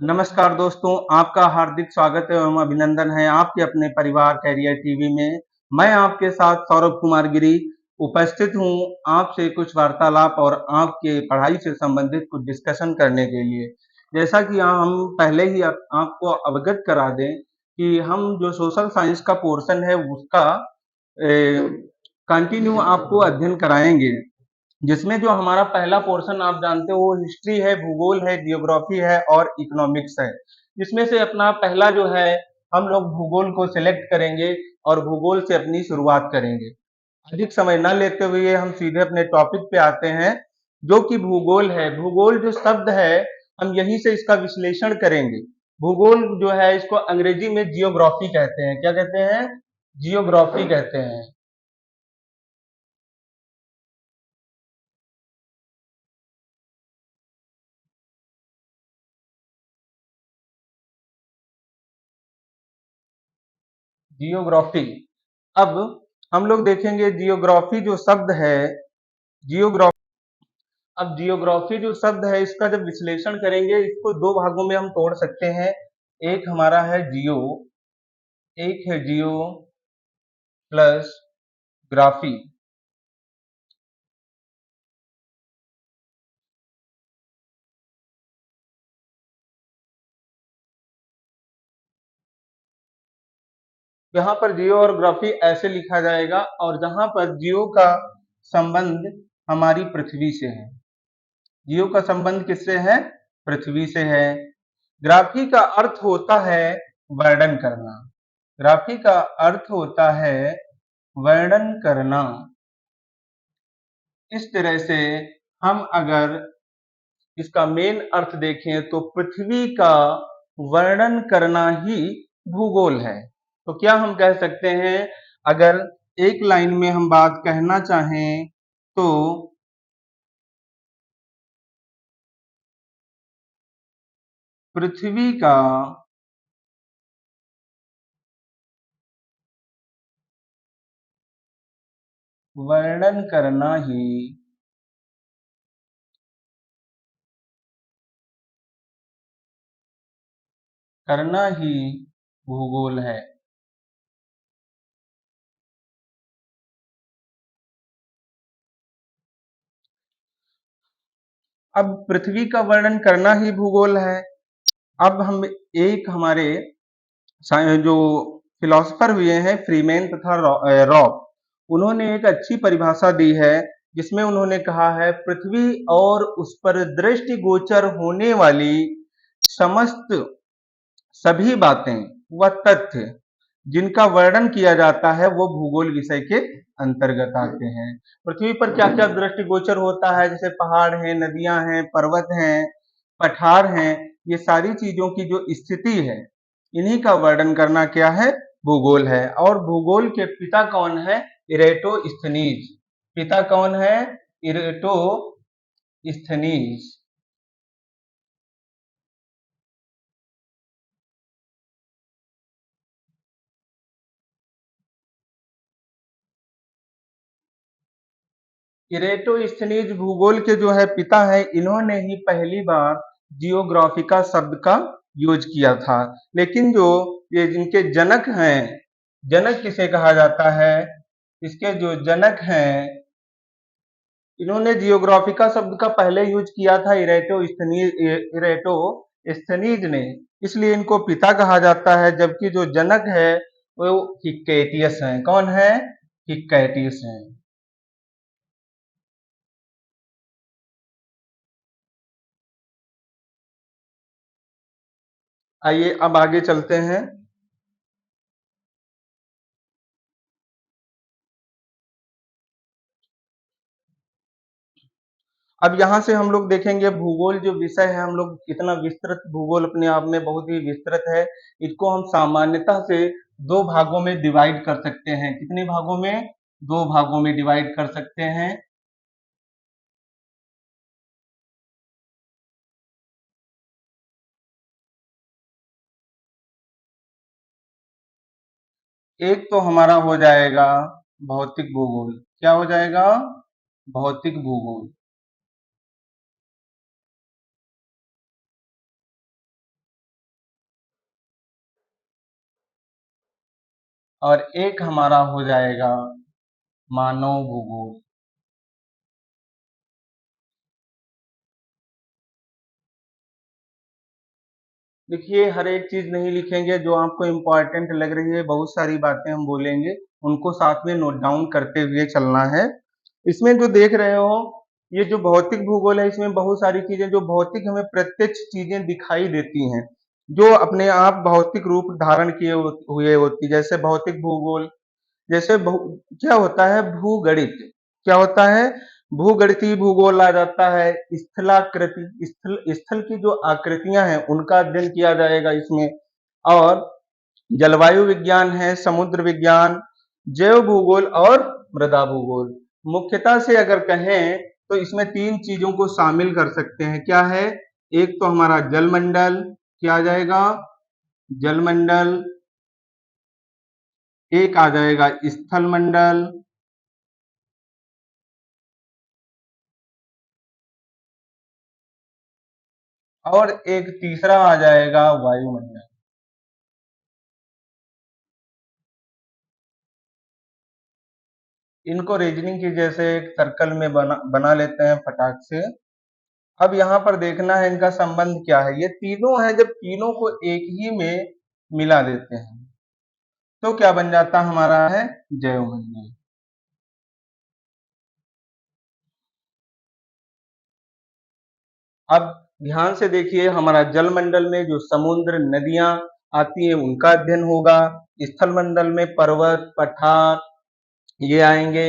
नमस्कार दोस्तों, आपका हार्दिक स्वागत एवं अभिनंदन है आपके अपने परिवार कैरियर टीवी में। मैं आपके साथ सौरभ कुमार गिरी उपस्थित हूँ आपसे कुछ वार्तालाप और आपके पढ़ाई से संबंधित कुछ डिस्कशन करने के लिए। जैसा कि हम पहले ही आपको अवगत करा दें कि हम जो सोशल साइंस का पोर्शन है उसका कंटिन्यू आपको अध्ययन कराएंगे। जिसमें जो हमारा पहला पोर्शन आप जानते हो वो हिस्ट्री है, भूगोल है, जियोग्राफी है और इकोनॉमिक्स है। इसमें से अपना पहला जो है हम लोग भूगोल को सिलेक्ट करेंगे और भूगोल से अपनी शुरुआत करेंगे। अधिक समय न लेते हुए हम सीधे अपने टॉपिक पे आते हैं जो कि भूगोल है। भूगोल जो शब्द है हम यहीं से इसका विश्लेषण करेंगे। भूगोल जो है इसको अंग्रेजी में जियोग्राफी कहते हैं। क्या कहते हैं? जियोग्राफी कहते हैं। जियोग्राफी। अब हम लोग देखेंगे जियोग्राफी जो शब्द है, जियोग्राफी अब जियोग्राफी जो शब्द है इसका जब विश्लेषण करेंगे इसको दो भागों में हम तोड़ सकते हैं। एक हमारा है जियो, एक है जियो प्लस ग्राफी। यहाँ पर जियो और ग्राफी ऐसे लिखा जाएगा और जहां पर जियो का संबंध हमारी पृथ्वी से है। जियो का संबंध किससे है? पृथ्वी से है। ग्राफी का अर्थ होता है वर्णन करना। ग्राफी का अर्थ होता है वर्णन करना। इस तरह से हम अगर इसका मेन अर्थ देखें तो पृथ्वी का वर्णन करना ही भूगोल है। तो क्या हम कह सकते हैं, अगर एक लाइन में हम बात कहना चाहें तो पृथ्वी का वर्णन करना ही भूगोल है। अब पृथ्वी का वर्णन करना ही भूगोल है। अब हम एक हमारे जो फिलोसफर हुए हैं फ्रीमेन तथा रॉब, उन्होंने एक अच्छी परिभाषा दी है जिसमें उन्होंने कहा है पृथ्वी और उस पर दृष्टिगोचर होने वाली समस्त सभी बातें व तथ्य जिनका वर्णन किया जाता है वो भूगोल विषय के अंतर्गत आते हैं। पृथ्वी पर क्या क्या दृष्टिगोचर होता है, जैसे पहाड़ हैं, नदियां हैं, पर्वत हैं, पठार हैं, ये सारी चीजों की जो स्थिति है इन्हीं का वर्णन करना क्या है? भूगोल है। और भूगोल के पिता कौन है? इरेटोस्थनीज। पिता कौन है? इरेटोस्थनीज। इरेटोस्थनीज भूगोल के जो है पिता है। इन्होंने ही पहली बार जियोग्राफिका शब्द का यूज किया था। लेकिन जो ये जिनके जनक हैं, जनक किसे कहा जाता है? इसके जो जनक हैं इन्होंने जियोग्राफिका शब्द का पहले यूज किया था इरेटोस्थनीज ने, इसलिए इनको पिता कहा जाता है। जबकि जो जनक है वो हिक्केटियस हैं। कौन है? हिक्केटियस हैं। आइए अब आगे चलते हैं। अब यहाँ से हम लोग देखेंगे भूगोल जो विषय है, हम लोग कितना विस्तृत, भूगोल अपने आप में बहुत ही विस्तृत है। इसको हम सामान्यतः से दो भागों में डिवाइड कर सकते हैं। कितने भागों में? दो भागों में डिवाइड कर सकते हैं। एक तो हमारा हो जाएगा भौतिक भूगोल। क्या हो जाएगा? भौतिक भूगोल। और एक हमारा हो जाएगा मानव भूगोल। देखिए, हर एक चीज नहीं लिखेंगे, जो आपको इम्पोर्टेंट लग रही है बहुत सारी बातें हम बोलेंगे, उनको साथ में नोट डाउन करते हुए चलना है। इसमें जो देख रहे हो, ये जो भौतिक भूगोल है, इसमें बहुत सारी चीजें जो भौतिक हमें प्रत्यक्ष चीजें दिखाई देती हैं, जो अपने आप भौतिक रूप धारण किए हुए होती, जैसे भौतिक भूगोल, जैसे क्या होता है भूगणित, क्या होता है भूगणितीय भूगोल आ जाता है, स्थलाकृति, स्थल की जो आकृतियां हैं उनका अध्ययन किया जाएगा इसमें, और जलवायु विज्ञान है, समुद्र विज्ञान, जैव भूगोल और मृदा भूगोल। मुख्यतः से अगर कहें तो इसमें तीन चीजों को शामिल कर सकते हैं। क्या है? एक तो हमारा जलमंडल, क्या आ जाएगा जलमंडल, एक आ जाएगा स्थल मंडल, और एक तीसरा आ जाएगा वायुमंडल। इनको रीजनिंग की जैसे एक सर्कल में बना लेते हैं फटाक से। अब यहाँ पर देखना है इनका संबंध क्या है। ये तीनों है, जब तीनों को एक ही में मिला देते हैं तो क्या बन जाता हमारा है जैवमंडल। अब ध्यान से देखिए, हमारा जलमंडल में जो समुद्र नदियां आती हैं उनका अध्ययन होगा, स्थल मंडल में पर्वत पठार ये आएंगे,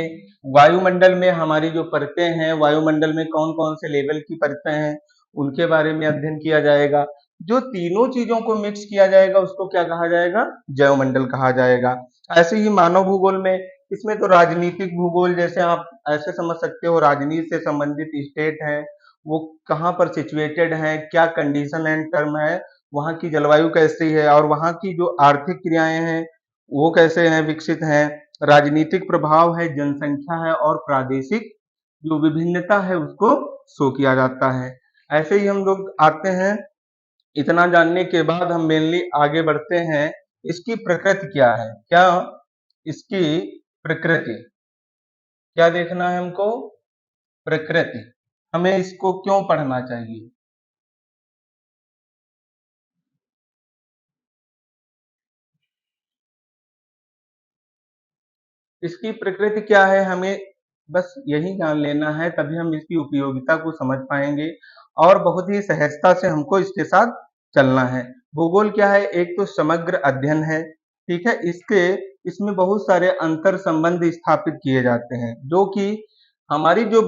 वायुमंडल में हमारी जो परतें हैं, वायुमंडल में कौन कौन से लेवल की परतें हैं उनके बारे में अध्ययन किया जाएगा। जो तीनों चीजों को मिक्स किया जाएगा उसको क्या कहा जाएगा? जैवमंडल कहा जाएगा। ऐसे ही मानव भूगोल में, इसमें तो राजनीतिक भूगोल, जैसे आप ऐसे समझ सकते हो, राजनीति से संबंधित स्टेट है वो कहाँ पर सिचुएटेड है, क्या कंडीशन एंड टर्म है, वहां की जलवायु कैसी है, और वहां की जो आर्थिक क्रियाएं हैं वो कैसे हैं, विकसित हैं। राजनीतिक प्रभाव है, जनसंख्या है, और प्रादेशिक जो विभिन्नता है उसको शो किया जाता है। ऐसे ही हम लोग आते हैं। इतना जानने के बाद हम मेनली आगे बढ़ते हैं। इसकी प्रकृति क्या है? क्या इसकी प्रकृति, क्या देखना है हमको? प्रकृति। हमें इसको क्यों पढ़ना चाहिए? इसकी प्रकृति क्या है, हमें बस यही जान लेना है, तभी हम इसकी उपयोगिता को समझ पाएंगे, और बहुत ही सहजता से हमको इसके साथ चलना है। भूगोल क्या है? एक तो समग्र अध्ययन है, ठीक है। इसमें बहुत सारे अंतर संबंध स्थापित किए जाते हैं, जो कि हमारी जो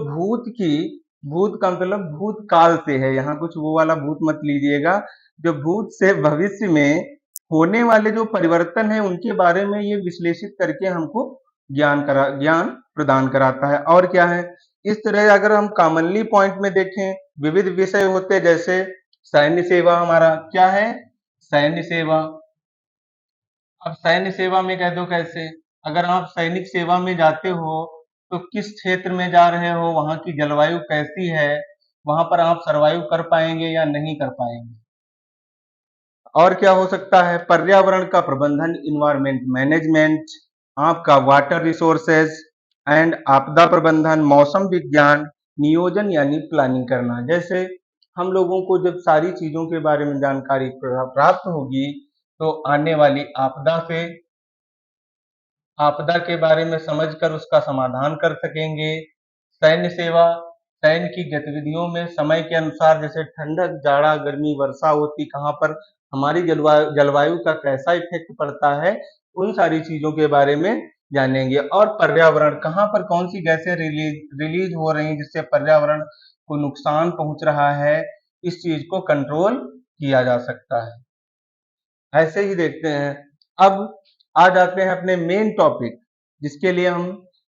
भूत का मतलब भूतकाल से है, यहाँ कुछ वो वाला भूत मत लीजिएगा, जो भूत से भविष्य में होने वाले जो परिवर्तन है उनके बारे में ये विश्लेषित करके हमको ज्ञान प्रदान कराता है। और क्या है, इस तरह अगर हम कॉमनली पॉइंट में देखें, विविध विषय होते जैसे सैन्य सेवा, हमारा क्या है सैन्य सेवा। अब सैन्य सेवा में कह दो कैसे, अगर आप सैनिक सेवा में जाते हो तो किस क्षेत्र में जा रहे हो, वहां की जलवायु कैसी है, वहां पर आप सरवाइव कर पाएंगे या नहीं कर पाएंगे। और क्या हो सकता है? पर्यावरण का प्रबंधन, इन्वायरमेंट मैनेजमेंट, आपका वाटर रिसोर्सेज एंड आपदा प्रबंधन, मौसम विज्ञान, नियोजन यानी प्लानिंग करना। जैसे हम लोगों को जब सारी चीजों के बारे में जानकारी प्राप्त होगी तो आने वाली आपदा के बारे में समझकर उसका समाधान कर सकेंगे। सैन्य सेवा, सैन्य की गतिविधियों में समय के अनुसार, जैसे ठंडक जाड़ा गर्मी वर्षा होती कहाँ पर, हमारी जलवायु का कैसा इफेक्ट पड़ता है, उन सारी चीजों के बारे में जानेंगे। और पर्यावरण, कहाँ पर कौन सी गैसें रिलीज हो रही जिससे पर्यावरण को नुकसान पहुंच रहा है, इस चीज को कंट्रोल किया जा सकता है। ऐसे ही देखते हैं। अब आ जाते हैं अपने मेन टॉपिक, जिसके लिए हम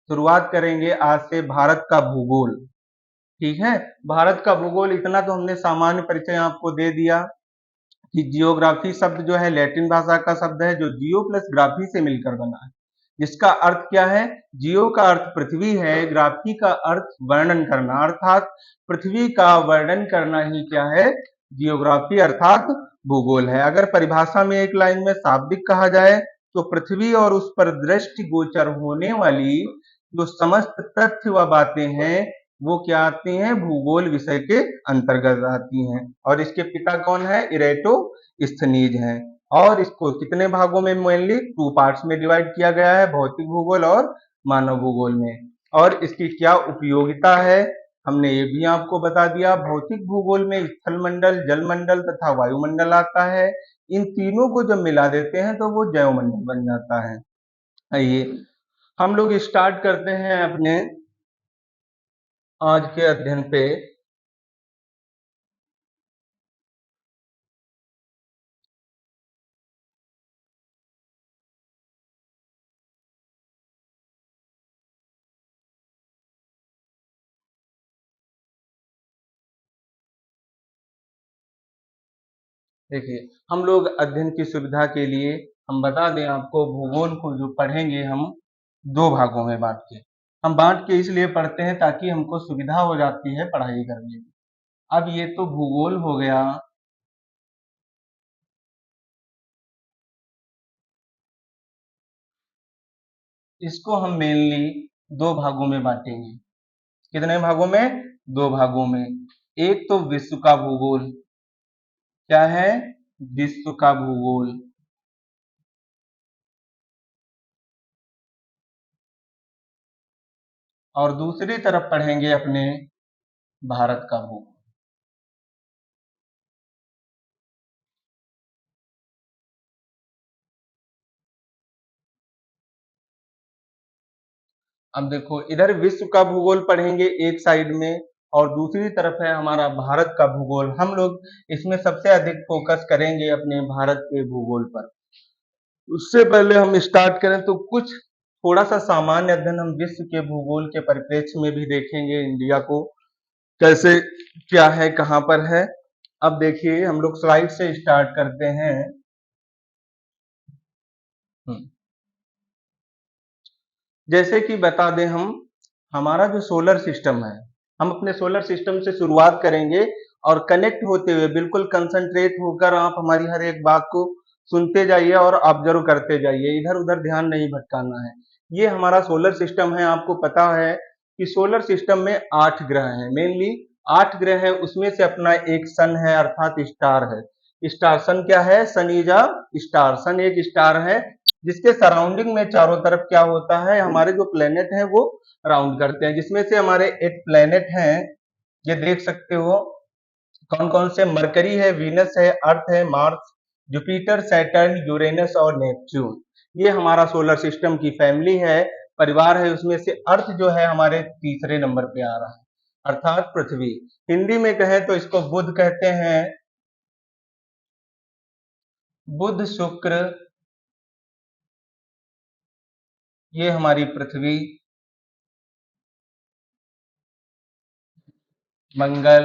शुरुआत करेंगे आज से, भारत का भूगोल। ठीक है, भारत का भूगोल, इतना तो हमने सामान्य परिचय आपको दे दिया कि जियोग्राफी शब्द जो है लैटिन भाषा का शब्द है, जो जियो प्लस ग्राफी से मिलकर बना है, जिसका अर्थ क्या है? जियो का अर्थ पृथ्वी है, ग्राफी का अर्थ वर्णन करना, अर्थात पृथ्वी का वर्णन करना ही क्या है? जियोग्राफी अर्थात भूगोल है। अगर परिभाषा में एक लाइन में शाब्दिक कहा जाए तो पृथ्वी और उस पर दृष्टिगोचर होने वाली जो समस्त तथ्य व बातें हैं वो क्या आती हैं, भूगोल विषय के अंतर्गत आती हैं। और इसके पिता कौन है, इरेटोस्थनीज हैं। और इसको कितने भागों में मेनली 2 पार्ट्स में डिवाइड किया गया है, भौतिक भूगोल और मानव भूगोल में। और इसकी क्या उपयोगिता है हमने ये भी आपको बता दिया। भौतिक भूगोल में स्थल मंडल, जल मंडल तथा वायुमंडल आता है। इन तीनों को जब मिला देते हैं तो वो जैवमंडल बन जाता है। आइए हम लोग स्टार्ट करते हैं अपने आज के अध्ययन पे। देखिए हम लोग अध्ययन की सुविधा के लिए हम बता दें आपको, भूगोल को जो पढ़ेंगे हम 2 भागों में बांट के। हम बांट के इसलिए पढ़ते हैं ताकि हमको सुविधा हो जाती है पढ़ाई करने की। अब ये तो भूगोल हो गया, इसको हम मेनली 2 भागों में बांटेंगे। कितने भागों में, 2 भागों में। एक तो विश्व का भूगोल, क्या है, विश्व का भूगोल। और दूसरी तरफ पढ़ेंगे अपने भारत का भूगोल। अब देखो इधर विश्व का भूगोल पढ़ेंगे एक साइड में, और दूसरी तरफ है हमारा भारत का भूगोल। हम लोग इसमें सबसे अधिक फोकस करेंगे अपने भारत के भूगोल पर। उससे पहले हम स्टार्ट करें तो कुछ थोड़ा सा सामान्य अध्ययन हम विश्व के भूगोल के परिप्रेक्ष्य में भी देखेंगे, इंडिया को कैसे क्या है, कहाँ पर है। अब देखिए हम लोग स्लाइड से स्टार्ट करते हैं। जैसे कि बता दें हम, हमारा जो सोलर सिस्टम है, हम अपने सोलर सिस्टम से शुरुआत करेंगे और कनेक्ट होते हुए बिल्कुल कंसंट्रेट होकर आप हमारी हर एक बात को सुनते जाइए और ऑब्जर्व करते जाइए, इधर उधर ध्यान नहीं भटकाना है। ये हमारा सोलर सिस्टम है। आपको पता है कि सोलर सिस्टम में 8 ग्रह हैं, मेनली 8 ग्रह हैं। उसमें से अपना एक सन है, अर्थात स्टार है। स्टार, सन क्या है, सन इज अ स्टार। सन एक स्टार है जिसके सराउंडिंग में चारों तरफ क्या होता है, हमारे जो प्लेनेट हैं वो राउंड करते हैं। जिसमें से हमारे 8 प्लेनेट हैं, ये देख सकते हो कौन कौन से, मरकरी है, वीनस है, अर्थ है, मार्स, जुपिटर, सैटर्न, यूरेनस और नेपच्यून। ये हमारा सोलर सिस्टम की फैमिली है, परिवार है। उसमें से अर्थ जो है हमारे तीसरे नंबर पे आ रहा है, अर्थात पृथ्वी। हिंदी में कहें तो इसको बुध कहते हैं। बुध, शुक्र, ये हमारी पृथ्वी, मंगल,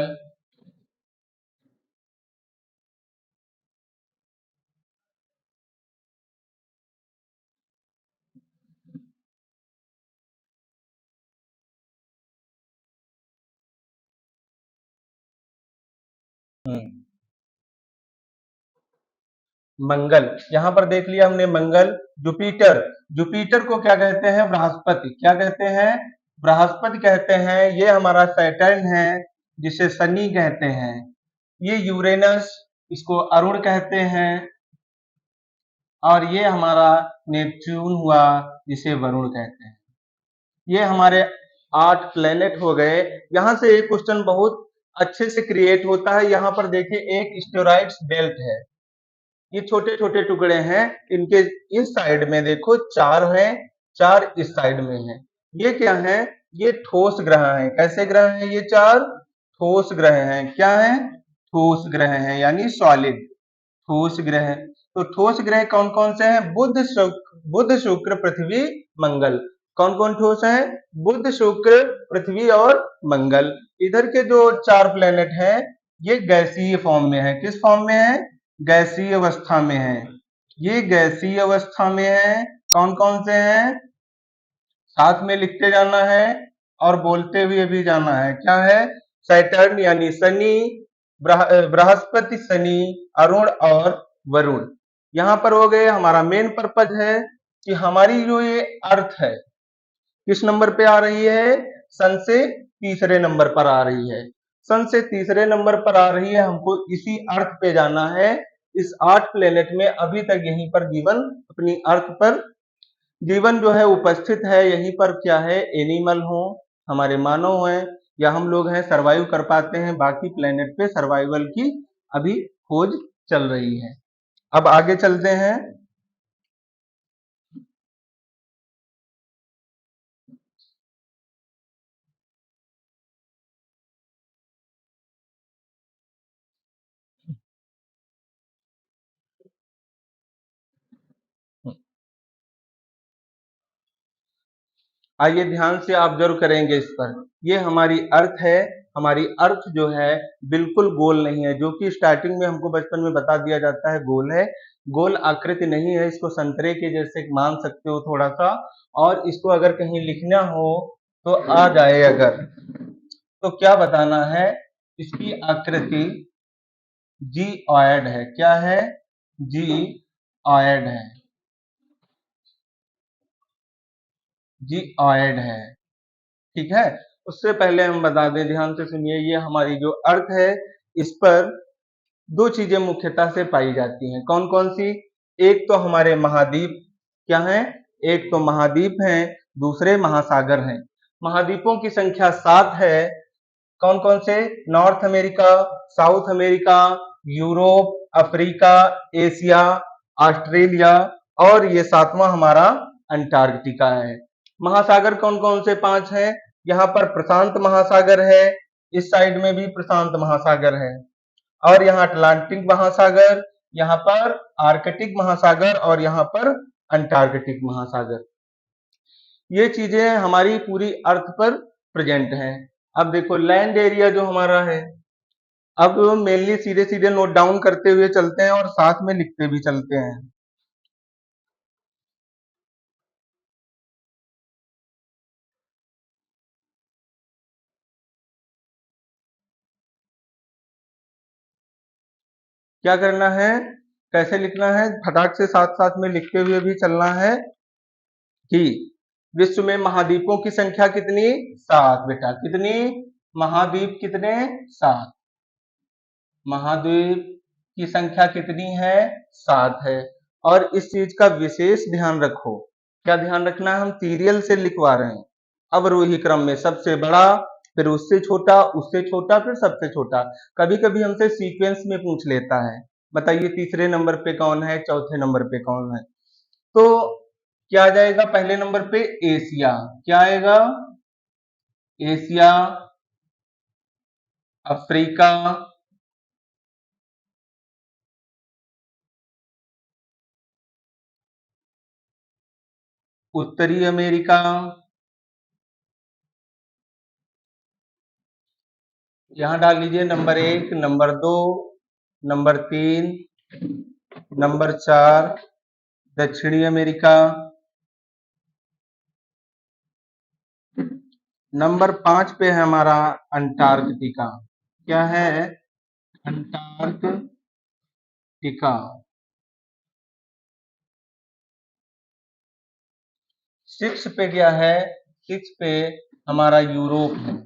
मंगल, यहां पर देख लिया हमने मंगल। जुपिटर, जुपिटर को क्या कहते हैं, बृहस्पति। क्या कहते हैं, बृहस्पति कहते हैं। ये हमारा सैटर्न है जिसे शनि कहते हैं। ये यूरेनस, इसको अरुण कहते हैं। और ये हमारा नेपच्यून हुआ जिसे वरुण कहते हैं। ये हमारे 8 प्लेनेट हो गए। यहां से एक क्वेश्चन बहुत अच्छे से क्रिएट होता है। यहां पर देखिए एक एस्टेरॉइड्स बेल्ट है, ये छोटे छोटे टुकड़े हैं। इनके इस साइड में देखो 4 हैं, 4 इस साइड में हैं। ये क्या है, ये ठोस ग्रह हैं। कैसे ग्रह हैं ये 4, ठोस ग्रह हैं। क्या है, ठोस ग्रह हैं, यानी सॉलिड ठोस ग्रह। तो ठोस ग्रह कौन कौन से हैं, बुध शुक्र पृथ्वी मंगल। कौन कौन ठोस है, बुध शुक्र पृथ्वी और मंगल। इधर के जो 4 प्लेनेट हैं ये गैसीय फॉर्म में है। किस फॉर्म में है, गैसीय अवस्था में है। ये गैसीय अवस्था में है। कौन कौन से हैं, साथ में लिखते जाना है और बोलते हुए भी जाना है। क्या है, सैटर्न यानी शनि, बृहस्पति, शनि, अरुण और वरुण। यहाँ पर हो गए, हमारा मेन पर्पज है कि हमारी जो ये अर्थ है किस नंबर पे आ रही है, सन से तीसरे नंबर पर आ रही है। सन से तीसरे नंबर पर आ रही है, हमको इसी अर्थ पे जाना है। इस 8 प्लेनेट में अभी तक यहीं पर जीवन, अपनी अर्थ पर जीवन जो है उपस्थित है। यहीं पर क्या है, एनिमल हो, हमारे मानव हैं या हम लोग हैं, सरवाइव कर पाते हैं। बाकी प्लेनेट पे सर्वाइवल की अभी खोज चल रही है। अब आगे चलते हैं। आइए ध्यान से ऑब्जर्व करेंगे इस पर। ये हमारी अर्थ है। हमारी अर्थ जो है बिल्कुल गोल नहीं है, जो कि स्टार्टिंग में हमको बचपन में बता दिया जाता है गोल है। गोल आकृति नहीं है, इसको संतरे के जैसे मान सकते हो थोड़ा सा। और इसको अगर कहीं लिखना हो तो आ जाए अगर, तो क्या बताना है, इसकी आकृति जी ऑयड है। क्या है, जी ऑयड है, जी ऑयड है। ठीक है। उससे पहले हम बता दें, ध्यान से सुनिए, ये हमारी जो अर्थ है इस पर दो चीजें मुख्यतः से पाई जाती हैं। कौन कौन सी? एक तो हमारे महाद्वीप, क्या है, एक तो महाद्वीप हैं, दूसरे महासागर हैं। महाद्वीपों की संख्या 7 है। कौन कौन से? North America, south America, Europe, Africa, Asia, Australia, और ये 7वां हमारा अंटार्कटिका है। महासागर कौन कौन से? 5 है। यहाँ पर प्रशांत महासागर है, इस साइड में भी प्रशांत महासागर है, और यहाँ अटलांटिक महासागर, यहाँ पर आर्कटिक महासागर, और यहाँ पर अंटार्कटिक महासागर। ये चीजें हमारी पूरी अर्थ पर प्रेजेंट हैं। अब देखो लैंड एरिया जो हमारा है, अब मेनली सीधे सीधे नोट डाउन करते हुए चलते हैं और साथ में लिखते भी चलते हैं। क्या करना है, कैसे लिखना है, फटाक से साथ साथ में लिखते हुए भी चलना है कि विश्व में महाद्वीपों की संख्या कितनी? 7 बेटा। कितनी? महाद्वीप कितने? 7। महाद्वीप की संख्या कितनी है? 7 है। और इस चीज का विशेष ध्यान रखो। क्या ध्यान रखना है? हम सीरियल से लिखवा रहे हैं, अवरोही क्रम में, सबसे बड़ा, फिर उससे छोटा, फिर सबसे छोटा। कभी कभी हमसे सीक्वेंस में पूछ लेता है, बताइए तीसरे नंबर पे कौन है, चौथे नंबर पे कौन है। तो क्या आ जाएगा पहले नंबर पे? एशिया। क्या आएगा? एशिया, अफ्रीका, उत्तरी अमेरिका, यहां डाल लीजिए नंबर 1, नंबर 2, नंबर 3, नंबर 4 दक्षिणी अमेरिका, नंबर 5 पे है हमारा अंटार्कटिका। क्या है? अंटार्कटिका। 6 पे क्या है? 6 पे हमारा यूरोप है।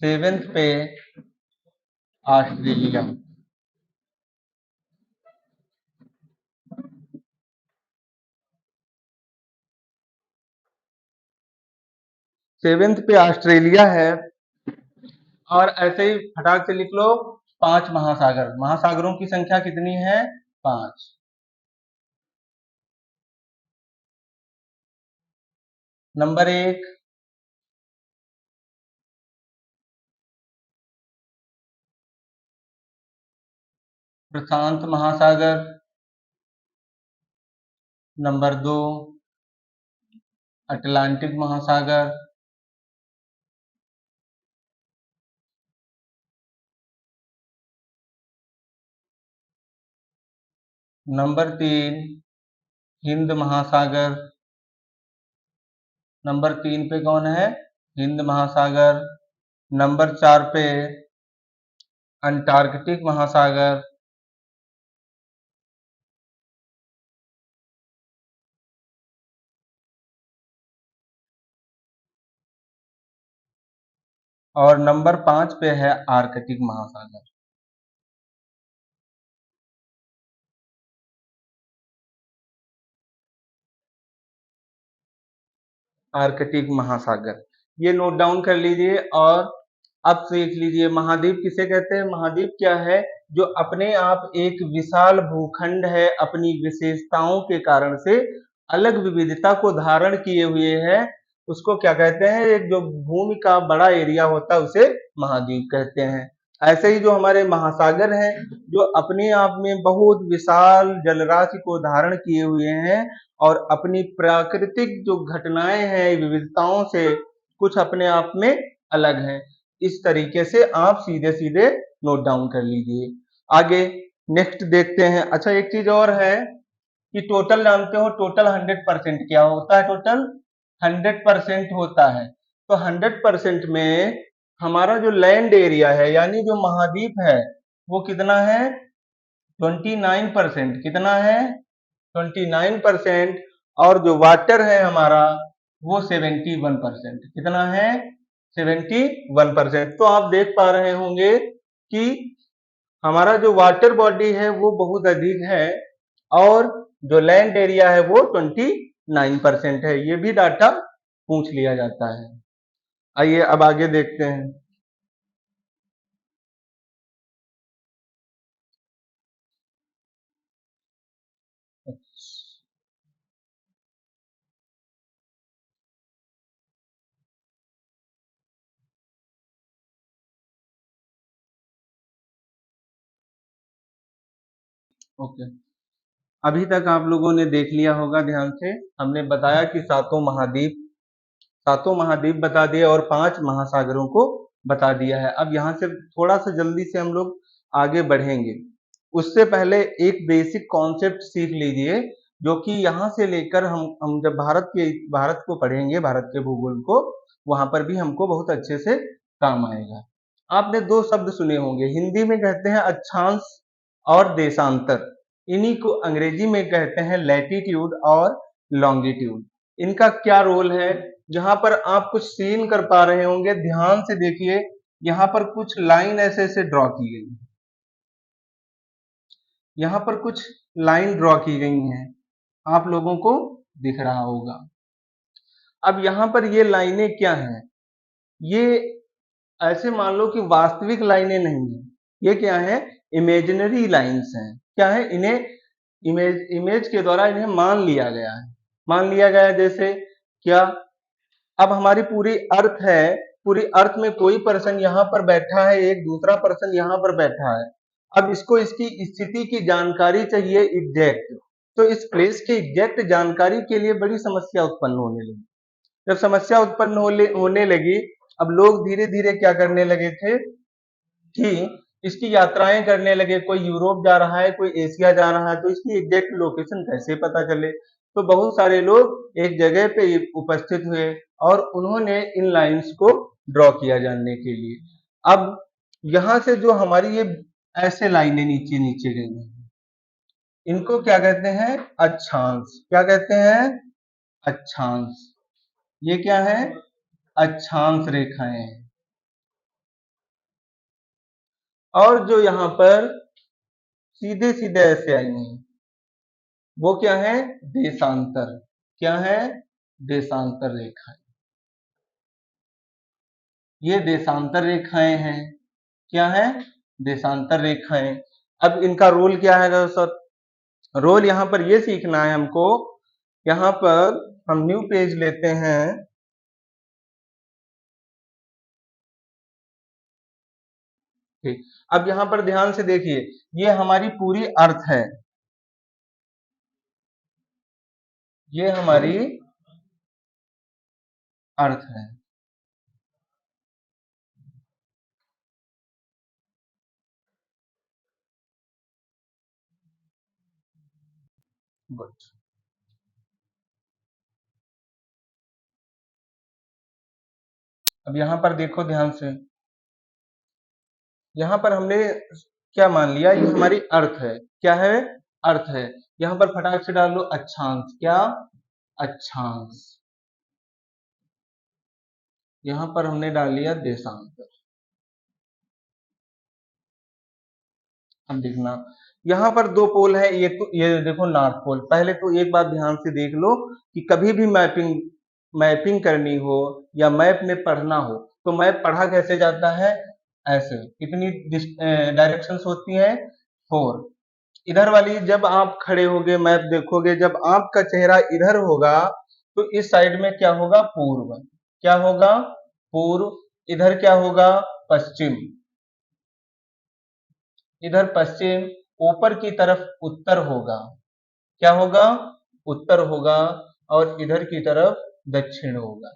7th पे ऑस्ट्रेलिया। 7th पे ऑस्ट्रेलिया है। और ऐसे ही फटाक से लिख लो, 5 महासागर। महासागरों की संख्या कितनी है? 5। नंबर 1 प्रशांत महासागर, नंबर 2 अटलांटिक महासागर, नंबर 3 हिंद महासागर। नंबर 3 पे कौन है? हिंद महासागर। नंबर 4 पे अंटार्कटिक महासागर। और नंबर 5 पे है आर्कटिक महासागर। आर्कटिक महासागर, ये नोट डाउन कर लीजिए। और अब देख लीजिए, महाद्वीप किसे कहते हैं? महाद्वीप क्या है? जो अपने आप एक विशाल भूखंड है, अपनी विशेषताओं के कारण से अलग विविधता को धारण किए हुए है, उसको क्या कहते हैं? एक जो भूमि का बड़ा एरिया होता है उसे महाद्वीप कहते हैं। ऐसे ही जो हमारे महासागर हैं, जो अपने आप में बहुत विशाल जलराशि को धारण किए हुए हैं और अपनी प्राकृतिक जो घटनाएं हैं, विविधताओं से कुछ अपने आप में अलग हैं। इस तरीके से आप सीधे सीधे नोट डाउन कर लीजिए। आगे नेक्स्ट देखते हैं। अच्छा, एक चीज और है कि टोटल जानते हो, टोटल 100% क्या होता है? टोटल 100% होता है। तो 100% में हमारा जो लैंड एरिया है, यानी जो महाद्वीप है, वो कितना है? 29%। कितना है? 29%। और जो वाटर है हमारा, वो 71%। कितना है? 71%। तो आप देख पा रहे होंगे कि हमारा जो वाटर बॉडी है वो बहुत अधिक है और जो लैंड एरिया है वो 29% है। ये भी डाटा पूछ लिया जाता है। आइए अब आगे देखते हैं। ओके, अभी तक आप लोगों ने देख लिया होगा ध्यान से। हमने बताया कि सातों महाद्वीप बता दिए और 5 महासागरों को बता दिया है। अब यहाँ से थोड़ा सा जल्दी से हम लोग आगे बढ़ेंगे। उससे पहले एक बेसिक कॉन्सेप्ट सीख लीजिए, जो कि यहाँ से लेकर हम जब भारत को पढ़ेंगे, भारत के भूगोल को, वहां पर भी हमको बहुत अच्छे से काम आएगा। आपने 2 शब्द सुने होंगे, हिंदी में कहते हैं अक्षांश और देशांतर। इन्हीं को अंग्रेजी में कहते हैं लैटिट्यूड और लॉन्गिट्यूड। इनका क्या रोल है? जहां पर आप कुछ सीन कर पा रहे होंगे, ध्यान से देखिए। यहाँ पर कुछ लाइन ऐसे ऐसे ड्रॉ की गई है, यहाँ पर कुछ लाइन ड्रॉ की गई हैं, आप लोगों को दिख रहा होगा। अब यहाँ पर ये लाइनें क्या हैं? ये ऐसे मान लो कि वास्तविक लाइनें नहीं है, ये क्या है? इमेजिनरी लाइंस हैं। क्या है? इन्हें इमेज इमेज के द्वारा इन्हें मान लिया गया है। मान लिया गया है जैसे क्या? अब हमारी पूरी अर्थ है, पूरी अर्थ में कोई पर्सन यहाँ पर बैठा है, एक दूसरा पर्सन यहाँ पर बैठा है। अब इसको इसकी स्थिति की जानकारी चाहिए एग्जैक्ट। तो इस प्लेस की एग्जैक्ट जानकारी के लिए बड़ी समस्या उत्पन्न होने लगी। जब समस्या उत्पन्न होने लगी, अब लोग धीरे धीरे क्या करने लगे थे कि इसकी यात्राएं करने लगे। कोई यूरोप जा रहा है, कोई एशिया जा रहा है, तो इसकी एग्जैक्ट लोकेशन कैसे पता चले? तो बहुत सारे लोग एक जगह पे उपस्थित हुए और उन्होंने इन लाइंस को ड्रॉ किया जानने के लिए। अब यहाँ से जो हमारी ये ऐसे लाइनें नीचे नीचे गई हैं, इनको क्या कहते हैं? अक्षांश। क्या कहते हैं? अक्षांश। ये क्या है? अक्षांश रेखाएं। और जो यहाँ पर सीधे सीधे ऐसे आई हैं, वो क्या है? देशांतर। क्या है? देशांतर रेखाएं। ये देशांतर रेखाएं हैं। क्या है? देशांतर रेखाएं। अब इनका रोल क्या है सर? रोल यहाँ पर ये सीखना है हमको। यहाँ पर हम न्यू पेज लेते हैं। ठीक, अब यहाँ पर ध्यान से देखिए, ये हमारी पूरी अर्थ है, ये हमारी अर्थ है। गुड। अब यहाँ पर देखो ध्यान से, यहाँ पर हमने क्या मान लिया? ये हमारी अर्थ है। क्या है? अर्थ है। यहाँ पर फटाक से डाल लो अक्षांश। क्या? अक्षांश। यहाँ पर हमने डाल लिया देशांतर। अब देखना, यहाँ पर दो पोल है, ये देखो नॉर्थ पोल। पहले तो एक बात ध्यान से देख लो कि कभी भी मैपिंग मैपिंग करनी हो या मैप में पढ़ना हो तो मैप पढ़ा कैसे जाता है, ऐसे। कितनी डायरेक्शंस होती हैं, 4। इधर वाली जब आप खड़े होगे मैप देखोगे, जब आपका चेहरा इधर होगा तो इस साइड में क्या होगा, पूर्व। क्या होगा, पूर्व। इधर क्या होगा, पश्चिम। इधर पश्चिम। ऊपर की तरफ उत्तर होगा। क्या होगा, उत्तर होगा। और इधर की तरफ दक्षिण होगा।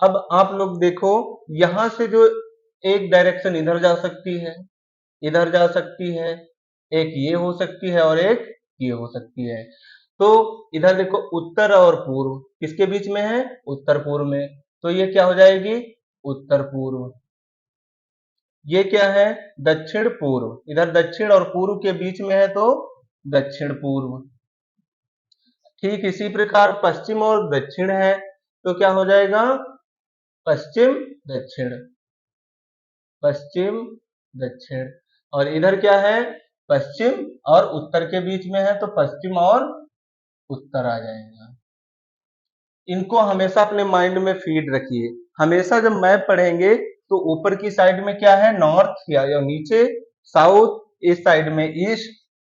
अब आप लोग देखो, यहां से जो एक डायरेक्शन इधर जा सकती है, इधर जा सकती है, एक ये हो सकती है और एक ये हो सकती है। तो इधर देखो उत्तर और पूर्व किसके बीच में है, उत्तर पूर्व में। तो ये क्या हो जाएगी, उत्तर पूर्व। ये क्या है, दक्षिण पूर्व। इधर दक्षिण और पूर्व के बीच में है तो दक्षिण पूर्व। ठीक इसी प्रकार पश्चिम और दक्षिण है तो क्या हो जाएगा, पश्चिम दक्षिण। पश्चिम दक्षिण। और इधर क्या है, पश्चिम और उत्तर के बीच में है तो पश्चिम और उत्तर आ जाएगा। इनको हमेशा अपने माइंड में फीड रखिए। हमेशा जब मैप पढ़ेंगे तो ऊपर की साइड में क्या है, नॉर्थ, या नीचे साउथ, इस साइड में ईस्ट,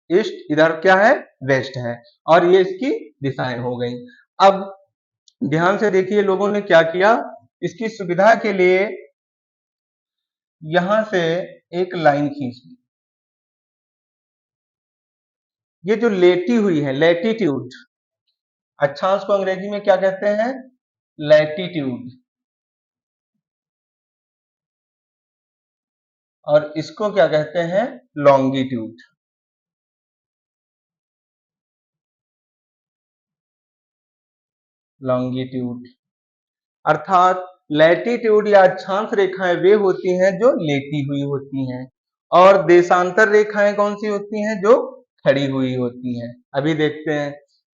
ईस्ट, इधर क्या है, वेस्ट है। और ये इसकी दिशाएं हो गई। अब ध्यान से देखिए लोगों ने क्या किया, इसकी सुविधा के लिए यहां से एक लाइन खींच ली। ये जो लेटी हुई है, लैटिट्यूड, अक्षांश को अंग्रेजी में क्या कहते हैं, लैटिट्यूड। और इसको क्या कहते हैं, लॉन्गिट्यूड। लॉन्गिट्यूड अर्थात लैटिट्यूड या अक्षांश रेखाएं वे होती हैं जो लेटी हुई होती हैं, और देशांतर रेखाएं कौन सी होती हैं, जो खड़ी हुई होती हैं। अभी देखते हैं।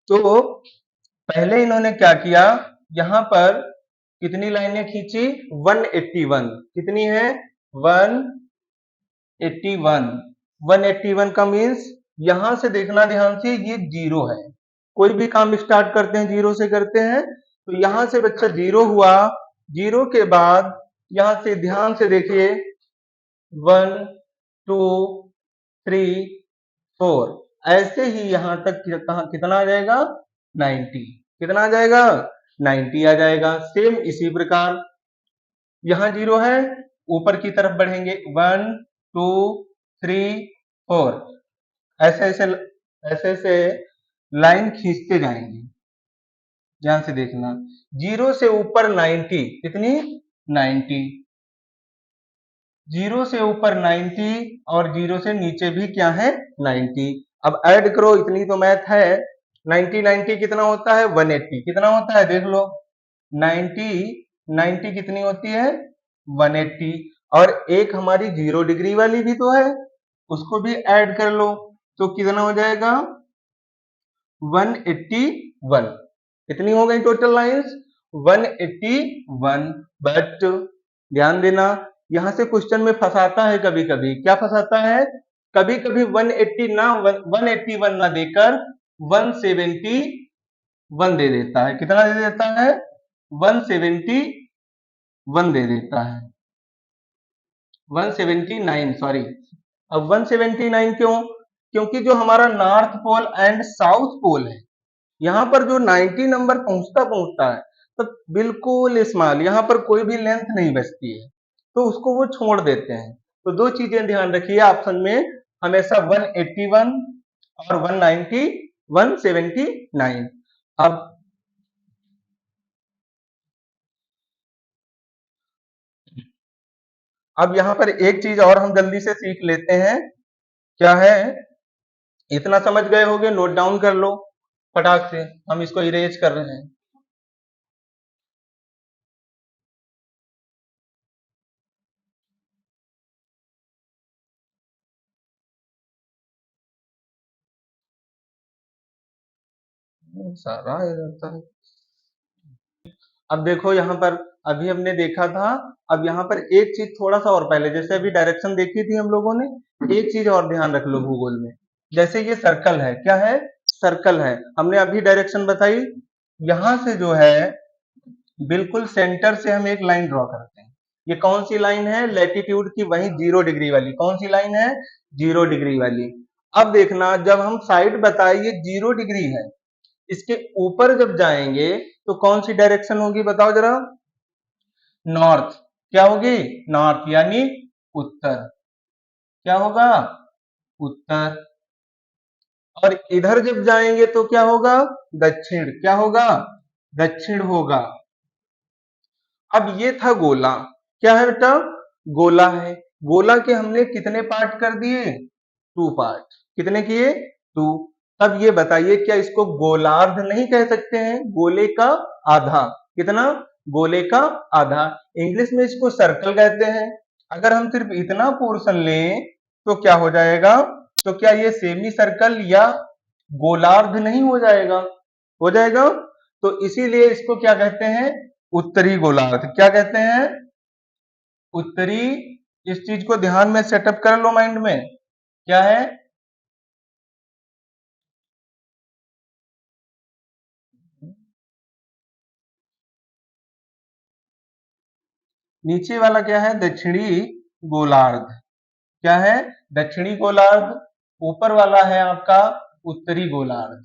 तो पहले इन्होंने क्या किया, यहां पर कितनी लाइनें खींची, 181। कितनी है, 181। 181 का मीन्स, यहां से देखना ध्यान से, ये जीरो है। कोई भी काम स्टार्ट करते हैं जीरो से करते हैं, तो यहां से बच्चा जीरो हुआ। जीरो के बाद यहां से ध्यान से देखिए, 1 2 3 4, ऐसे ही यहां तक कितना आ जाएगा, 90। कितना आ जाएगा, 90 आ जाएगा। सेम इसी प्रकार यहां जीरो है, ऊपर की तरफ बढ़ेंगे, 1 2 3 4, ऐसे ऐसे ऐसे ऐसे लाइन खींचते जाएंगे। ध्यान से देखना, जीरो से ऊपर 90, कितनी, 90। जीरो से ऊपर 90 और जीरो से नीचे भी क्या है, 90। अब ऐड करो, इतनी तो मैथ है। 90 90 कितना होता है, 180। कितना होता है, देख लो, 90 90 कितनी होती है, 180। और एक हमारी 0 डिग्री वाली भी तो है, उसको भी ऐड कर लो तो कितना हो जाएगा, 181। कितनी हो गई टोटल लाइंस, 181। बट ध्यान देना, यहां से क्वेश्चन में फंसाता है कभी कभी। क्या फंसाता है, कभी कभी 181 ना देकर 171 दे देता है। कितना दे देता है, 171 दे देता है, 179, सॉरी। अब 179 क्यों, क्योंकि जो हमारा north pole and south pole है, यहाँ पर जो 90 नंबर पहुंचता पहुंचता है तो बिल्कुल स्मॉल, यहाँ पर कोई भी लेंथ नहीं बचती है, तो उसको वो छोड़ देते हैं। तो दो चीजें ध्यान रखिए, ऑप्शन में हमेशा 181 और 190, 179। अब यहाँ पर एक चीज और हम जल्दी से सीख लेते हैं, क्या है, इतना समझ गए होगे, नोट डाउन कर लो फटाक से, हम इसको इरेज कर रहे हैं। सारा आ जाता है। अब देखो यहाँ पर अभी हमने देखा था। अब यहाँ पर एक चीज थोड़ा सा और पहले, जैसे अभी डायरेक्शन देखी थी हम लोगों ने, एक चीज और ध्यान रख लो भूगोल में। जैसे ये सर्कल है, क्या है? सर्कल है। हमने अभी डायरेक्शन बताई, यहां से जो है बिल्कुल सेंटर से हम एक लाइन ड्रॉ करते हैं। ये कौन सी लाइन है? लैटिट्यूड की, वही 0 डिग्री वाली। कौन सी लाइन है? 0 डिग्री वाली। अब देखना, जब हम साइड बताए ये 0 डिग्री है, इसके ऊपर जब जाएंगे तो कौन सी डायरेक्शन होगी बताओ जरा? नॉर्थ। क्या होगी? नॉर्थ, यानी उत्तर। क्या होगा? उत्तर। और इधर जब जाएंगे तो क्या होगा? दक्षिण। क्या होगा? दक्षिण होगा। अब ये था गोला। क्या है बेटा? गोला है। गोला के हमने कितने पार्ट कर दिए? 2 पार्ट। कितने किए? 2। अब ये बताइए, क्या इसको गोलार्ध नहीं कह सकते हैं? गोले का आधा। कितना? गोले का आधा। इंग्लिश में इसको सर्कल कहते हैं। अगर हम सिर्फ इतना पोर्शन लें तो क्या हो जाएगा? तो क्या ये सेमी सर्कल या गोलार्ध नहीं हो जाएगा? हो जाएगा। तो इसीलिए इसको क्या कहते हैं? उत्तरी गोलार्ध। क्या कहते हैं? उत्तरी। इस चीज को ध्यान में सेटअप कर लो माइंड में। क्या है? नीचे वाला क्या है? दक्षिणी गोलार्ध। क्या है? दक्षिणी गोलार्ध। ऊपर वाला है आपका उत्तरी गोलार्ध।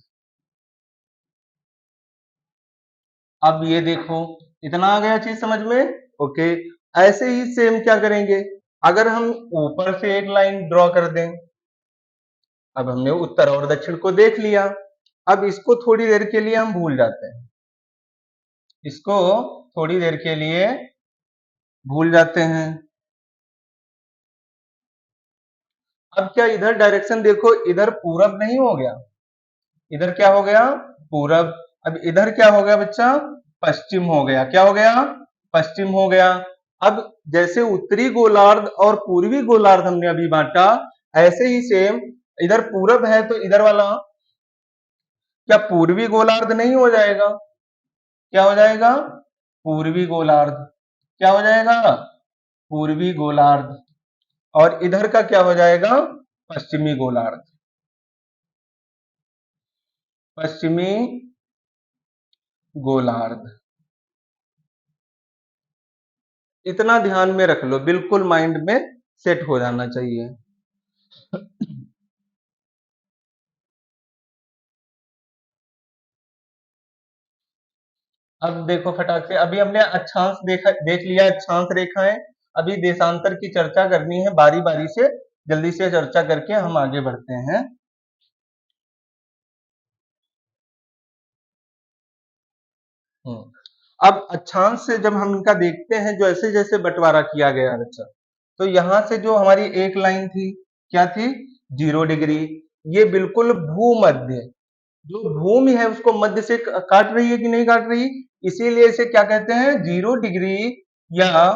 अब ये देखो, इतना आ गया चीज समझ में? ओके। ऐसे ही सेम क्या करेंगे, अगर हम ऊपर से एक लाइन ड्रॉ कर दें। अब हमने उत्तर और दक्षिण को देख लिया। अब इसको थोड़ी देर के लिए हम भूल जाते हैं। इसको थोड़ी देर के लिए भूल जाते हैं। अब क्या इधर डायरेक्शन देखो, इधर पूरब नहीं हो गया? इधर क्या हो गया? पूरब। अब इधर क्या हो गया बच्चा? पश्चिम हो गया। क्या हो गया? पश्चिम हो गया। अब जैसे उत्तरी गोलार्ध और पूर्वी गोलार्ध हमने अभी बांटा, ऐसे ही सेम इधर पूरब है तो इधर वाला क्या पूर्वी गोलार्ध नहीं हो जाएगा? क्या हो जाएगा? पूर्वी गोलार्ध। क्या हो जाएगा? पूर्वी गोलार्ध। और इधर का क्या हो जाएगा? पश्चिमी गोलार्ध। पश्चिमी गोलार्ध। इतना ध्यान में रख लो, बिल्कुल माइंड में सेट हो जाना चाहिए। अब देखो फटाक से, अभी हमने अक्षांश देख लिया, अक्षांश रेखाएं। अभी देशांतर की चर्चा करनी है बारी बारी से, जल्दी से चर्चा करके हम आगे बढ़ते हैं। अब अक्षांश से जब हम इनका देखते हैं, जैसे जैसे बंटवारा किया गया बच्चा, तो यहां से जो हमारी एक लाइन थी, क्या थी? 0 डिग्री। ये बिल्कुल भूमध्य, जो भूमि है उसको मध्य से काट रही है कि नहीं काट रही? इसीलिए इसे क्या कहते हैं? 0 डिग्री या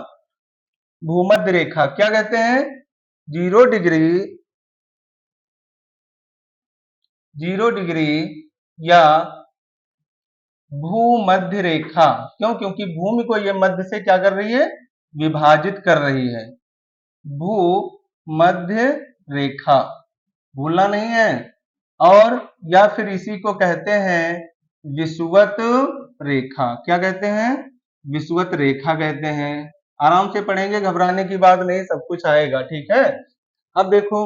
भूमध्य रेखा। क्या कहते हैं? 0 डिग्री, 0 डिग्री या भूमध्य रेखा। क्यों? क्योंकि भूमि को ये मध्य से क्या कर रही है? विभाजित कर रही है। भू मध्य रेखा, भूलना नहीं है। और या फिर इसी को कहते हैं विषुवत रेखा। क्या कहते हैं? विषुवत रेखा कहते हैं। आराम से पढ़ेंगे, घबराने की बात नहीं, सब कुछ आएगा, ठीक है। अब देखो,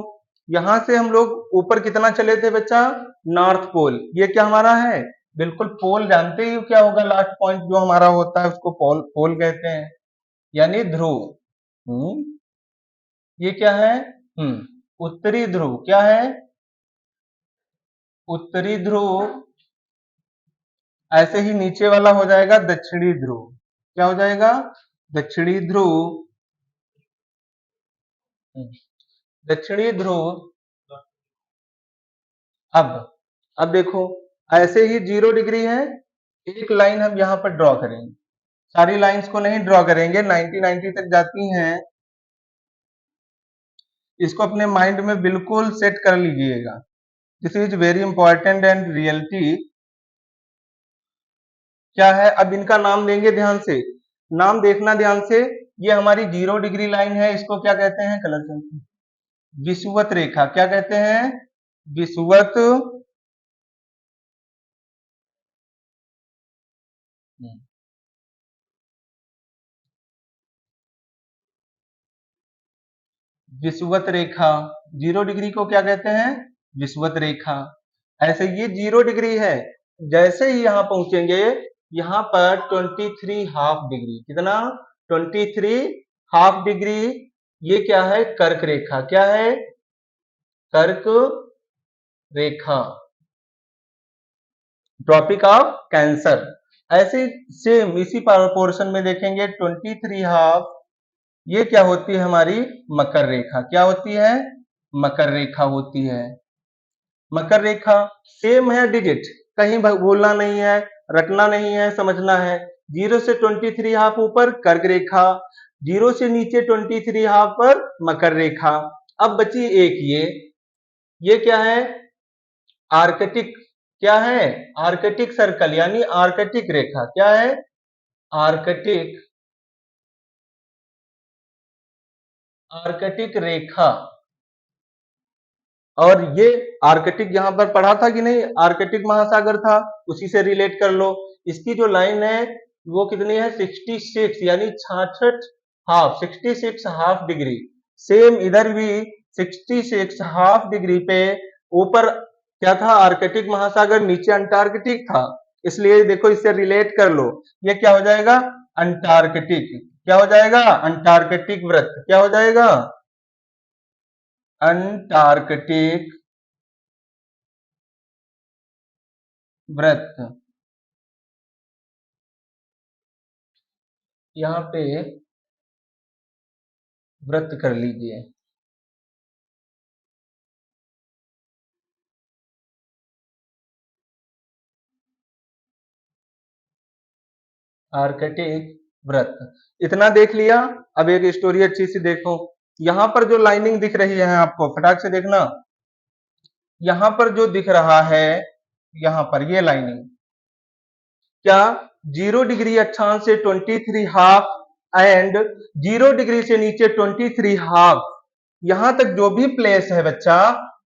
यहां से हम लोग ऊपर कितना चले थे बच्चा? North pole. ये क्या हमारा है? बिल्कुल पोल। जानते ही हो क्या होगा? लास्ट पॉइंट जो हमारा होता है उसको पोल पोल कहते हैं, यानी ध्रुव। ये क्या है? उत्तरी ध्रुव। क्या है? उत्तरी ध्रुव। ऐसे ही नीचे वाला हो जाएगा दक्षिणी ध्रुव। क्या हो जाएगा? दक्षिणी ध्रुव। दक्षिणी ध्रुव। अब अब देखो, ऐसे ही 0 डिग्री है। एक लाइन हम यहां पर ड्रॉ करेंगे, सारी लाइंस को नहीं ड्रॉ करेंगे, 90 तक जाती हैं। इसको अपने माइंड में बिल्कुल सेट कर लीजिएगा। This is very important and reality. क्या है? अब इनका नाम देंगे ध्यान से। नाम देखना ध्यान से, ये हमारी 0 डिग्री लाइन है, इसको क्या कहते हैं, कलर से, विषुवत रेखा। क्या कहते हैं, विषुवत विषुवत रेखा। 0 डिग्री को क्या कहते हैं, विषुवत रेखा। ऐसे ये 0 डिग्री है, जैसे ही यहां पहुंचेंगे, यहां पर 23 हाफ डिग्री, कितना, 23 हाफ डिग्री, ये क्या है, कर्क रेखा। क्या है, कर्क रेखा, ट्रॉपिक ऑफ कैंसर। ऐसे सेम इसी पोर्शन में देखेंगे 23 हाफ, ये क्या होती है हमारी, मकर रेखा। क्या होती है, मकर रेखा होती है। मकर रेखा सेम है डिजिट, कहीं भूलना नहीं है, रटना नहीं है, समझना है। 0 से 23 हाफ ऊपर कर्क रेखा, 0 से नीचे 23 हाफ पर मकर रेखा। अब बची एक ये क्या है, आर्कटिक। क्या है, आर्कटिक सर्कल, यानी आर्कटिक रेखा। क्या है, आर्कटिक, आर्कटिक रेखा। और ये आर्कटिक यहां पर पढ़ा था कि नहीं, आर्कटिक महासागर था, उसी से रिलेट कर लो। इसकी जो लाइन है वो कितनी है, 66, यानी 66 हाफ, 66 हाफ डिग्री। सेम इधर भी 66 हाफ डिग्री पे ऊपर क्या था, आर्कटिक महासागर, नीचे अंटार्कटिक था। इसलिए देखो इससे रिलेट कर लो, ये क्या हो जाएगा, अंटार्कटिक। क्या हो जाएगा, अंटार्कटिक वृत्त। क्या हो जाएगा, अंटार्कटिक वृत्त। यहाँ पे वृत्त कर लीजिए। आर्कटिक वृत्त इतना देख लिया। अब एक स्टोरी अच्छी सी देखो, यहाँ पर जो लाइनिंग दिख रही है आपको, फटाक से देखना, यहाँ पर जो दिख रहा है, यहाँ पर ये लाइनिंग, क्या 0 डिग्री अक्षांश से 23 हाफ एंड 0 डिग्री से नीचे 23 हाफ, यहां तक जो भी प्लेस है बच्चा,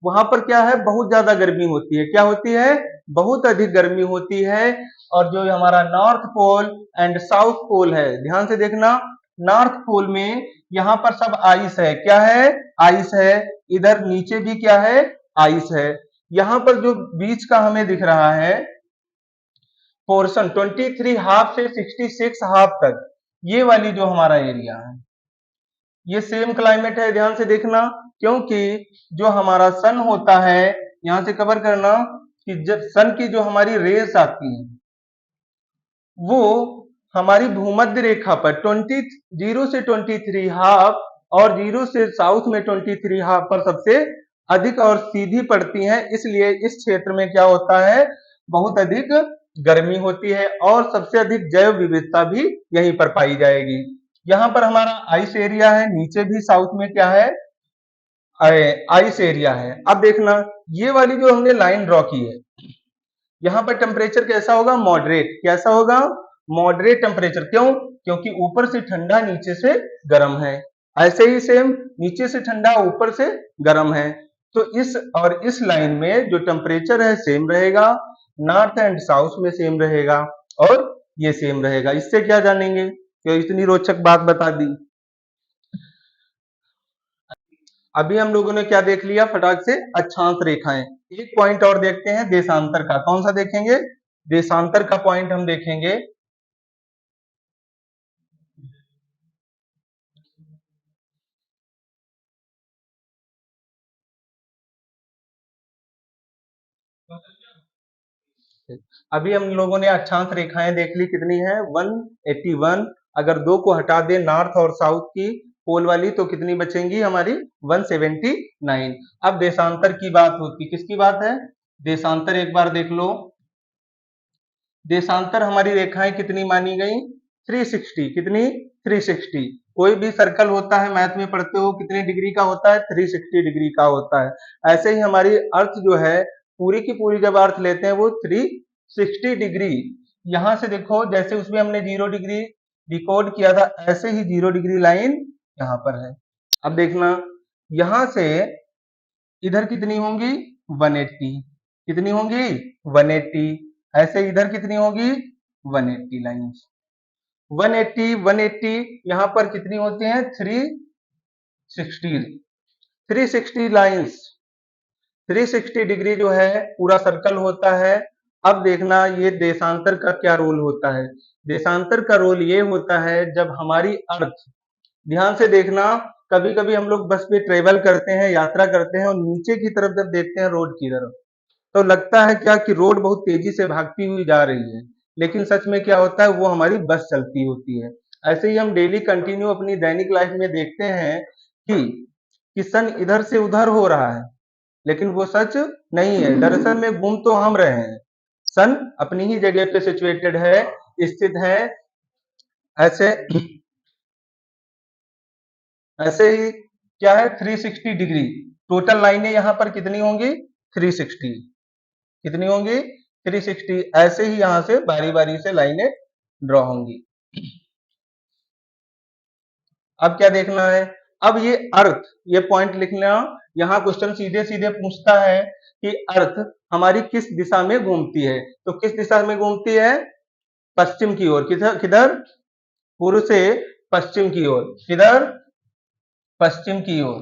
वहां पर क्या है, बहुत ज्यादा गर्मी होती है। क्या होती है, बहुत अधिक गर्मी होती है। और जो हमारा north pole and south pole है, ध्यान से देखना, नॉर्थ पोल में यहाँ पर सब आइस है। क्या है, आइस है। इधर नीचे भी क्या है, आइस है। यहाँ पर जो बीच का हमें दिख रहा है पोर्शन, 23 हाफ से 66 हाफ तक, ये वाली जो हमारा एरिया है, ये सेम क्लाइमेट है। ध्यान से देखना, क्योंकि जो हमारा सन होता है, यहां से कवर करना, कि जब सन की जो हमारी रेस आती है, वो हमारी भूमध्य रेखा पर 0 से 23 हाफ और 0 से साउथ में 23 हाफ पर सबसे अधिक और सीधी पड़ती हैं। इसलिए इस क्षेत्र में क्या होता है, बहुत अधिक गर्मी होती है और सबसे अधिक जैव विविधता भी यहीं पर पाई जाएगी। यहाँ पर हमारा आइस एरिया है, नीचे भी साउथ में क्या है, आइस एरिया है। अब देखना, ये वाली जो हमने लाइन ड्रॉ की है, यहाँ पर टेम्परेचर कैसा होगा, मॉडरेट। कैसा होगा, मॉडरेट टेम्परेचर। क्यों, क्योंकि ऊपर से ठंडा, नीचे से गर्म है। ऐसे ही सेम, नीचे से ठंडा, ऊपर से गर्म है। तो इस और इस लाइन में जो टेम्परेचर है सेम रहेगा, नॉर्थ एंड साउथ में सेम रहेगा, और ये सेम रहेगा। इससे क्या जानेंगे, तो इतनी रोचक बात बता दी। अभी हम लोगों ने क्या देख लिया, फटाक से, अक्षांश रेखाएं। एक पॉइंट और देखते हैं देशांतर का। कौन सा देखेंगे, देशांतर का पॉइंट हम देखेंगे। अभी हम लोगों ने अक्षांश रेखाएं देख ली, कितनी है, 181। अगर दो को हटा दे, नॉर्थ और साउथ की पोल वाली, तो कितनी बचेंगी हमारी, 179। अब देशांतर की बात होती, किसकी बात है, देशांतर। एक बार देख लो, देशांतर हमारी रेखाएं कितनी मानी गई, 360। कितनी, 360। कोई भी सर्कल होता है, मैथ में पढ़ते हो, कितने डिग्री का होता है, 360 डिग्री का होता है। ऐसे ही हमारी अर्थ जो है, पूरी की पूरी जब अर्थ लेते हैं, वो 360 डिग्री। यहां से देखो, जैसे उसमें हमने 0 डिग्री डिकोड किया था, ऐसे ही 0 डिग्री लाइन यहाँ पर है। अब देखना यहां से इधर कितनी होंगी 180, कितनी होंगी 180, ऐसे इधर कितनी होगी 180 लाइन्स, 180 यहाँ पर कितनी होती हैं 360, 360 लाइन्स, 360 डिग्री जो है पूरा सर्कल होता है। अब देखना ये देशांतर का क्या रोल होता है। देशांतर का रोल ये होता है जब हमारी अर्थ, ध्यान से देखना, कभी कभी हम लोग बस पे ट्रेवल करते हैं, यात्रा करते हैं और नीचे की तरफ जब देखते हैं रोड की तरफ, तो लगता है क्या कि रोड बहुत तेजी से भागती हुई जा रही है, लेकिन सच में क्या होता है वो हमारी बस चलती होती है। ऐसे ही हम डेली कंटिन्यू अपनी दैनिक लाइफ में देखते हैं कि सन इधर से उधर हो रहा है, लेकिन वो सच नहीं है। दरअसल में घूम तो हम रहे हैं, सन अपनी ही जगह पे सिचुएटेड है, स्थित है। ऐसे ऐसे ही क्या है 360 डिग्री, टोटल लाइनें यहां पर कितनी होंगी 360, कितनी होंगी 360, ऐसे ही यहां से बारी बारी से लाइनें ड्रॉ होंगी। अब क्या देखना है, अब ये अर्थ, ये पॉइंट लिखना, यहाँ क्वेश्चन सीधे सीधे पूछता है कि अर्थ हमारी किस दिशा में घूमती है, तो किस दिशा में घूमती है पश्चिम की ओर, किधर किधर पूर्व से पश्चिम की ओर, किधर पश्चिम की ओर।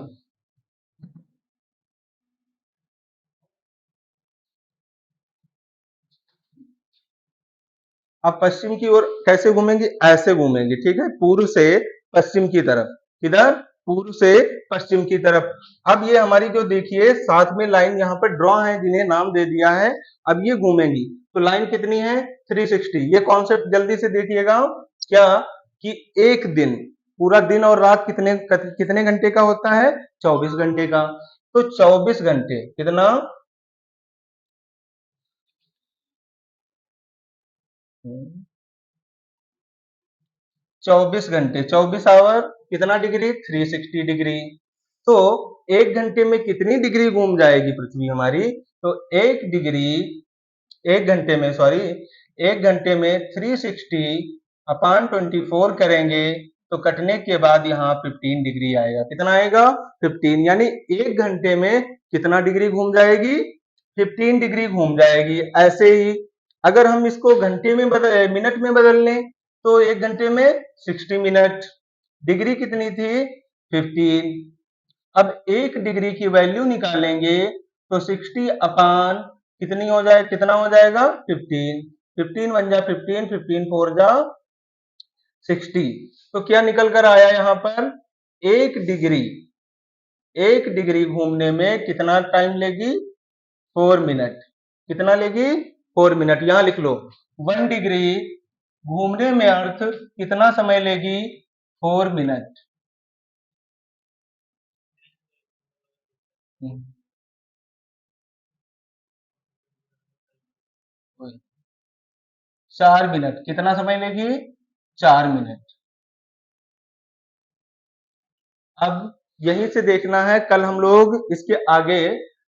अब पश्चिम की ओर कैसे घूमेंगे, ऐसे घूमेंगे, ठीक है, पूर्व से पश्चिम की तरफ, किधर पूर्व से पश्चिम की तरफ। अब ये हमारी जो देखिए साथ में लाइन यहाँ पर ड्रॉ है, जिन्हें नाम दे दिया है, अब ये घूमेंगी, तो लाइन कितनी है 360। ये कॉन्सेप्ट जल्दी से देखिएगा क्या कि एक दिन, पूरा दिन और रात कितने कितने घंटे का होता है 24 घंटे का, तो 24 घंटे कितना 24 घंटे, 24 आवर कितना डिग्री 360 डिग्री। तो एक घंटे में कितनी डिग्री घूम जाएगी पृथ्वी हमारी, तो एक डिग्री, एक घंटे में सॉरी, एक घंटे में 360 अपान 24 करेंगे तो कटने के बाद यहाँ 15 डिग्री आएगा, कितना आएगा 15, यानी एक घंटे में कितना डिग्री घूम जाएगी 15 डिग्री घूम जाएगी। ऐसे ही अगर हम इसको घंटे में मिनट में बदल लें तो एक घंटे में 60 मिनट, डिग्री कितनी थी 15। अब एक डिग्री की वैल्यू निकालेंगे तो 60 अपान कितनी हो जाए, कितना हो जाएगा 15, 15 वन जा 15, 15 फोर जा 60। तो क्या निकल कर आया यहाँ पर, एक डिग्री, एक डिग्री घूमने में कितना टाइम लेगी 4 मिनट, कितना लेगी 4 मिनट। यहां लिख लो 1 डिग्री घूमने में अर्थ कितना समय लेगी 4 मिनट। 4 मिनट, कितना समय लेगी 4 मिनट। अब यहीं से देखना है, कल हम लोग इसके आगे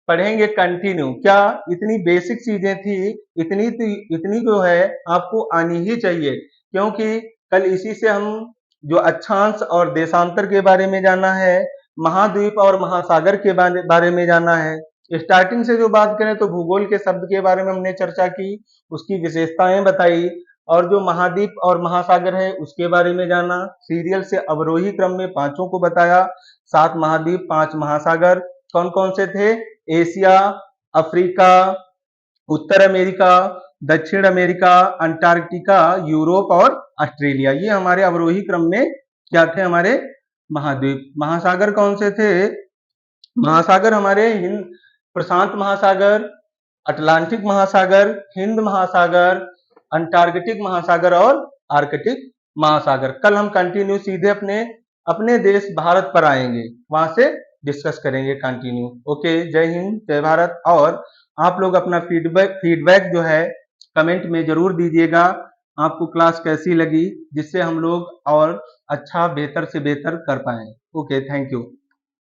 पढ़ेंगे कंटिन्यू। क्या इतनी बेसिक चीजें थी, इतनी जो है आपको आनी ही चाहिए, क्योंकि कल इसी से हम जो अक्षांश और देशांतर के बारे में जाना है, महाद्वीप और महासागर के बारे में जाना है। स्टार्टिंग से जो बात करें तो भूगोल के शब्द के बारे में हमने चर्चा की, उसकी विशेषताएं बताई, और जो महाद्वीप और महासागर है उसके बारे में जाना। सीरियल से अवरोही क्रम में पांचों को बताया, 7 महाद्वीप 5 महासागर कौन कौन से थे, एशिया, अफ्रीका, उत्तर अमेरिका, दक्षिण अमेरिका, अंटार्कटिका, यूरोप और ऑस्ट्रेलिया, ये हमारे अवरोही क्रम में क्या थे हमारे महाद्वीप। महासागर कौन से थे, महासागर हमारे हिंद प्रशांत महासागर, अटलांटिक महासागर, हिंद महासागर, अंटार्कटिक महासागर और आर्कटिक महासागर। कल हम कंटिन्यू सीधे अपने अपने देश भारत पर आएंगे, वहां से डिस्कस करेंगे कंटिन्यू। ओके, जय हिंद जय भारत। और आप लोग अपना फीडबैक जो है कमेंट में जरूर दीजिएगा, आपको क्लास कैसी लगी, जिससे हम लोग और अच्छा बेहतर से बेहतर कर पाए। Okay, thank you.